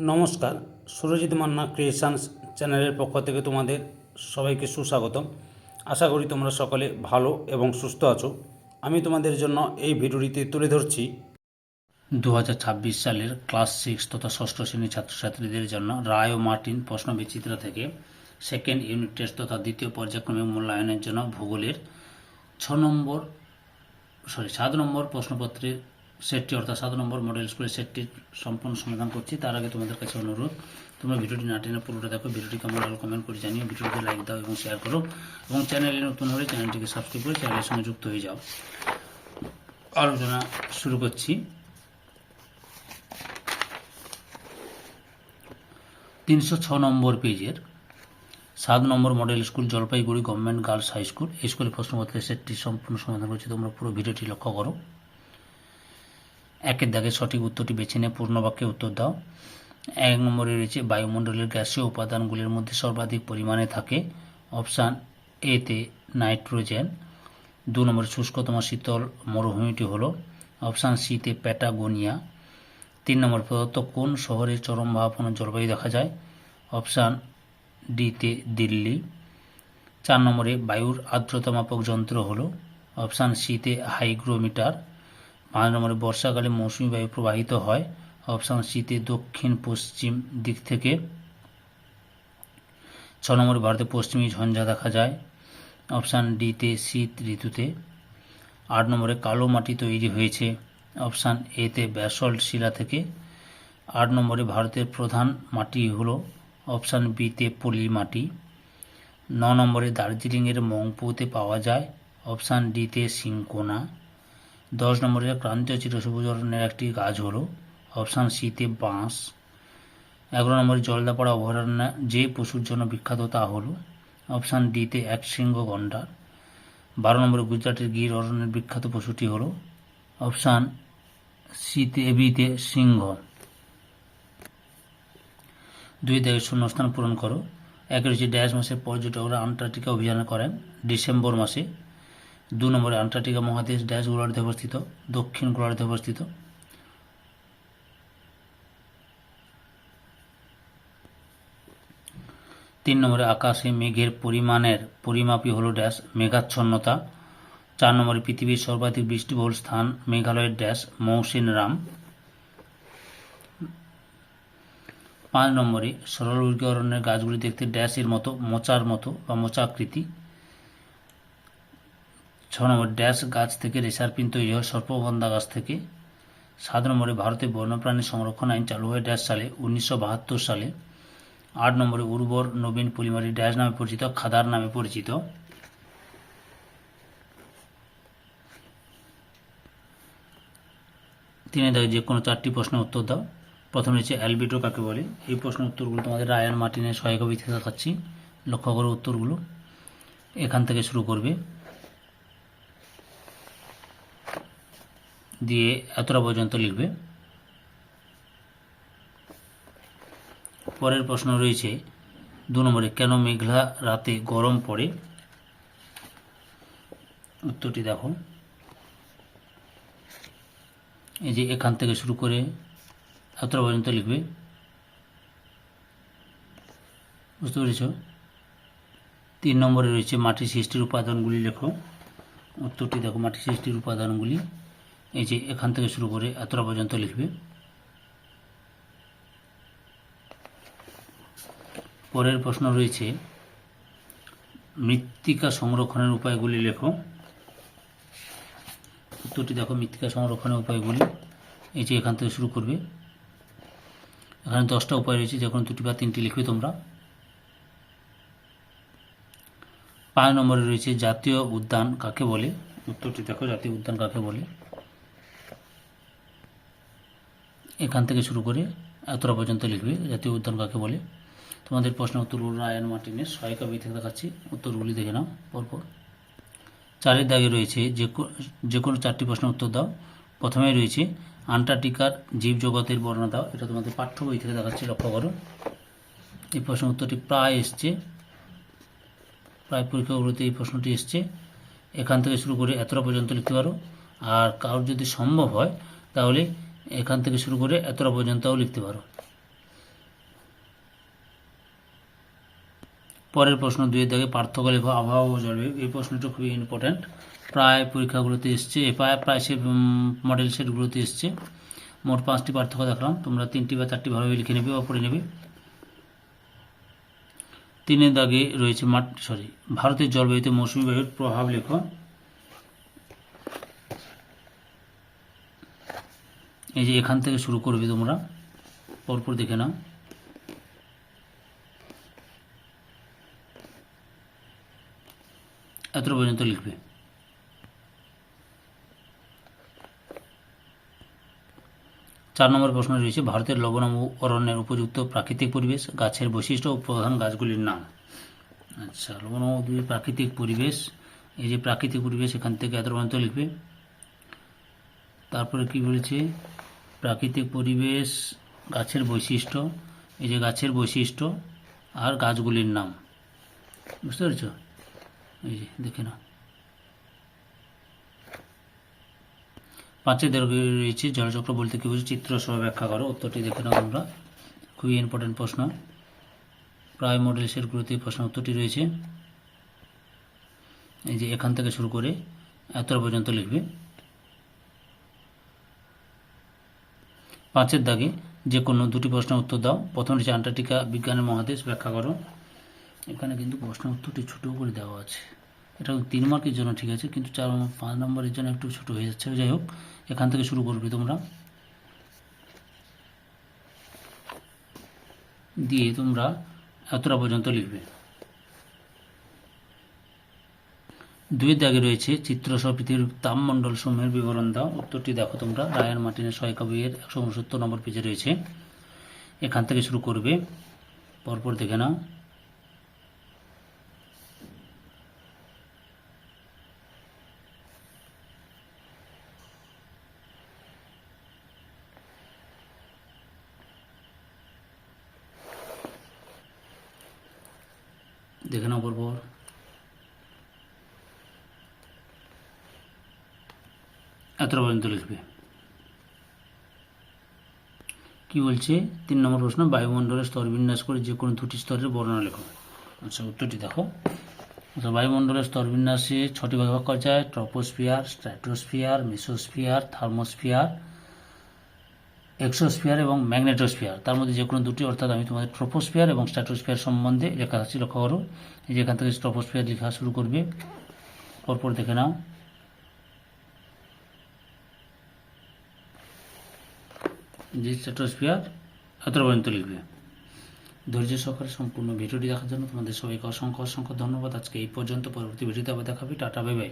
নমস্কার, সুরজিৎ মান্না ক্রিয়েশনস চ্যানেলের পক্ষ থেকে তোমাদের সবাইকে সুস্বাগতম। আশা করি তোমরা সকলে ভালো এবং সুস্থ আছো। আমি তোমাদের জন্য এই ভিডিওটিতে তুলে ধরছি 2026 সালের ক্লাস 6 তথা ষষ্ঠ শ্রেণীর ছাত্রছাত্রীদের জন্য রায় ও মার্টিন প্রশ্নবিচিত্র থেকে সেকেন্ড ইউনিট টেস্ট তথা দ্বিতীয় পর্যায়ক্রমিক মূল্যায়নের জন্য ভূগোলের 7 নম্বর প্রশ্নপত্রের সেটটি অর্থাৎ 7 নম্বর মডেল স্কুলের সেটটির সম্পূর্ণ সমাধান করছি। তার আগে তোমাদের কাছে অনুরোধ, তোমরা ভিডিওটি না টেনে পুরোটা দেখো। ভিডিওটি কেমন লাগলো কমেন্ট করে জানিও, ভিডিওটি লাইক দাও এবং শেয়ার করো, এবং চ্যানেলে নতুন হলে চ্যানেলটিকে সাবস্ক্রাইব করে চ্যানেলের সঙ্গে যুক্ত হয়ে যাও। আলোচনা শুরু করছি। 306 নম্বর পেজের 7 number model school Jalpaiguri government girls high school, এই স্কুলের প্রশ্নপত্রের সেটটির সম্পূর্ণ সমাধান করছি। তোমরা পুরো ভিডিওটি লক্ষ্য করো। একের দাগে সঠিক উত্তরটি বেছে নিয়ে পূর্ণ বাক্যে উত্তর দাও। 1 নম্বরে রয়েছে বায়ুমণ্ডলের গ্যাসীয় উপাদানগুলির মধ্যে সর্বাধিক পরিমাণে থাকে। অপশান এতে নাইট্রোজেন। 2 নম্বরে শুষ্কতম শীতল মরুভূমিটি হলো অপশান সিতে প্যাটাগোনিয়া। 3 নম্বর প্রদত্ত কোন শহরে চরম ভাবাপন্ন জলবায়ু দেখা যায়? অপশান ডিতে দিল্লি। 4 নম্বরে বায়ুর আর্দ্রতা মাপক যন্ত্র হলো অপশান সিতে হাইগ্রোমিটার। 5 নম্বরে বর্ষাকালে মৌসুমী বায়ু প্রবাহিত হয় অপশান সিতে দক্ষিণ পশ্চিম দিক থেকে। 6 নম্বরে ভারতে পশ্চিমী ঝঞ্ঝা দেখা যায় অপশান ডিতে শীত ঋতুতে। 8 নম্বরে কালো মাটি তৈরি হয়েছে অপশান এতে ব্যাসল্ট শিলা থেকে। 8 নম্বরে ভারতের প্রধান মাটি হলো অপশান বিতে পলি মাটি। 9 নম্বরে দার্জিলিংয়ের মংপুতে পাওয়া যায় অপশান ডিতে সিংকোনা। 10 নম্বরে ক্রান্তীয় চিরসবুজ অরণ্যের একটি গাছ হলো অপশান সিতে বাঁশ। 11 নম্বরে জলদাপাড়া অভয়ারণ্য যে পশুর জন্য বিখ্যাত তা হলো অপশান ডিতে একশৃঙ্গ গন্ডার। 12 নম্বরে গুজরাটের গির অরণ্যের বিখ্যাত পশুটি হলো অপশান সিতে বিতে সিংহ। 2 দাগে শূন্যস্থান পূরণ করো। 1 রয়েছে ড্যাশ মাসে পর্যটকরা আন্টার্কটিকা অভিযান করেন ডিসেম্বর মাসে। 2 নম্বরে আন্টার্কটিকা মহাদেশ ড্যাশ গোলার্ধে অবস্থিত দক্ষিণ গোলার্ধে অবস্থিত। 3 নম্বরে আকাশে মেঘের পরিমাণের পরিমাপই হলো ড্যাশ মেঘাচ্ছন্নতা। 4 নম্বরে পৃথিবীর সর্বাধিক বৃষ্টিবহুল স্থান মেঘালয়ের ড্যাশ মৌসিনরাম। 5 নম্বরে সরলবর্গী অরণ্যের গাছগুলি দেখতে ড্যাশের মতো মোচার মতো বা মোচা আকৃতি। 6 নম্বর ড্যাশ গাছ থেকে রেশারপিন তৈরি হয় সর্পগন্ধা গাছ থেকে। 7 নম্বরে ভারতে বন্যপ্রাণী সংরক্ষণ আইন চালু হয় ড্যাশ সালে 1972 সালে। 8 নম্বরে উর্বর নবীন পলিমাটি ড্যাশ নামে পরিচিত খাদার নামে পরিচিত। 3 দাগে যে কোনো 4টি প্রশ্নের উত্তর দাও। প্রথমে রয়েছে অ্যালবিডো কাকে বলে? এই প্রশ্নের উত্তরগুলো তোমাদের রায়ান মার্টিনের সহায়ক ভিত্তিতে দেখাচ্ছি, লক্ষ্য করো উত্তরগুলো। এখান থেকে শুরু করবে দিয়ে এতটা পর্যন্ত লিখবে। পরের প্রশ্ন রয়েছে 2 নম্বরে কেন মেঘলা রাতে গরম পড়ে? উত্তরটি দেখো, এই যে এখান থেকে শুরু করে এতটা পর্যন্ত লিখবে, বুঝতে পেরেছ? 3 নম্বরে রয়েছে মাটি সৃষ্টির উপাদানগুলি লেখো। উত্তরটি দেখো, মাটি সৃষ্টির উপাদানগুলি এই যে এখান থেকে শুরু করে এতটা পর্যন্ত লিখবে। পরের প্রশ্ন রয়েছে মৃত্তিকা সংরক্ষণের উপায়গুলি লেখো। উত্তরটি দেখো, মৃত্তিকা সংরক্ষণের উপায়গুলি এই যে এখান থেকে শুরু করবে। এখানে 10টা উপায় রয়েছে, যে কোনো 2টি বা 3টি লিখবে তোমরা। 5 নম্বরে রয়েছে জাতীয় উদ্যান কাকে বলে? উত্তরটি দেখো, জাতীয় উদ্যান কাকে বলে এখান থেকে শুরু করে এতটা পর্যন্ত লিখবে, জাতীয় উদ্যান কাকে বলে। তোমাদের প্রশ্নের উত্তরগুলো রায়ান মার্টিনের সহায়িকা বই থেকে দেখাচ্ছি, উত্তরগুলি দেখে নাও পরপর। 4 দাগে রয়েছে যে কোনো 4টি প্রশ্নের উত্তর দাও। প্রথমেই রয়েছে আন্টার্কটিকার জীবজগতের বর্ণনা দাও। এটা তোমাদের পাঠ্য বই থেকে দেখাচ্ছি, লক্ষ্য করো। এই প্রশ্নের উত্তরটি প্রায় এসছে, প্রায় পরীক্ষাগুলোতে এই প্রশ্নটি এসছে। এখান থেকে শুরু করে এতটা পর্যন্ত লিখতে পারো, আর কারোর যদি সম্ভব হয় তাহলে এখান থেকে শুরু করে এতটা পর্যন্তও লিখতে পারো। পরের প্রশ্ন 2 দাগে পার্থক্য লেখো আবহাওয়া ও জলবায়ু। এই প্রশ্নটা খুবই ইম্পর্ট্যান্ট, প্রায় পরীক্ষাগুলোতে এসছে, প্রায় সে মডেল সেটগুলোতে এসছে। মোট 5টি পার্থক্য দেখলাম, তোমরা 3টি বা 4টি ভালোভাবে লিখে নেবে বা পড়ে নেবে। 3 দাগে রয়েছে ভারতের জলবায়ুতে মৌসুমী বায়ুর প্রভাব লেখো। এই যে এখান থেকে শুরু করবে, তোমরা পরপর দেখে নাও। এত পর্যন্ত লিখবে। 4 নম্বর প্রশ্ন রয়েছে ভারতের লবণাম্য অরণ্যের উপযুক্ত প্রাকৃতিক পরিবেশ, গাছের বৈশিষ্ট্য ও প্রধান গাছগুলির নাম। আচ্ছা, লবণাম্য প্রাকৃতিক পরিবেশ, এই যে প্রাকৃতিক পরিবেশ এখান থেকে এত পর্যন্ত লিখবে। তারপরে কি বলেছে, প্রাকৃতিক পরিবেশ, গাছের বৈশিষ্ট্য, এই যে গাছের বৈশিষ্ট্য আর গাছগুলির নাম, বুঝতে পেরেছ? এই যে দেখে নাও। 5 দাগে রয়েছে জলচক্র বলতে কি বুঝি, চিত্র সহ ব্যাখ্যা করো। উত্তরটি দেখে নাও তোমরা, খুবই ইম্পর্টেন্ট প্রশ্ন, প্রায় মডেল সেটগুলোতে প্রশ্ন উত্তরটি রয়েছে। এই যে এখান থেকে শুরু করে এত পর্যন্ত লিখবে। 5 দাগে যে কোনো 2টি প্রশ্নের উত্তর দাও। প্রথম হচ্ছে আন্টার্কটিকা বিজ্ঞানের মহাদেশ, ব্যাখ্যা করো। এখানে কিন্তু প্রশ্নের উত্তরটি ছোটো করে দেওয়া আছে, এটা 3 মার্কের জন্য ঠিক আছে, কিন্তু 4-5 নম্বরের জন্য একটু ছোটো হয়ে যাচ্ছে। যাই হোক, এখান থেকে শুরু করবে তোমরা, দিয়ে তোমরা এতটা পর্যন্ত লিখবে। 2 দাগে রয়েছে চিত্রসহ পৃথিবীর তাপমণ্ডল সমূহের বিবরণ দাও। উত্তরটি দেখো তোমরা, রায়ান মার্টিনের সহায়িকা বইয়ের 169 নম্বর পেজে রয়েছে। এখান থেকে শুরু করবে, পরপর দেখে নাও। দেখে নাও পরপর। এতটা পর্যন্ত লিখবে। কি বলছে, 3 নম্বর প্রশ্ন, বায়ুমণ্ডলের স্তর বিন্যাস করে যে কোনো 2টি স্তরের বর্ণনা লেখো। আচ্ছা, উত্তরটি দেখো। আচ্ছা, বায়ুমণ্ডলের স্তর বিন্যাসে 6টি ভাগে ভাগ করা যায়, troposphere, stratosphere, mesosphere, thermosphere, exosphere এবং ম্যাগনেটোস্ফিয়ার। তার মধ্যে যে কোনো 2টি, অর্থাৎ আমি তোমাদের ট্রপোস্ফিয়ার এবং স্ট্র্যাটোস্ফিয়ার সম্বন্ধে লেখা আছে, লক্ষ্য করো। এই যে এখান থেকে ট্রপোস্ফিয়ার লেখা শুরু করবে, পরপর দেখে নাও। যে স্ট্র্যাটোস্ফিয়ার এত পর্যন্ত লিখবে। ধৈর্য সহকারে সম্পূর্ণ ভিডিওটি দেখার জন্য তোমাদের সবাইকে অসংখ্য অসংখ্য ধন্যবাদ। আজকে এই পর্যন্ত, পরবর্তী ভিডিওতে আবার দেখাবে। Tata, bye bye.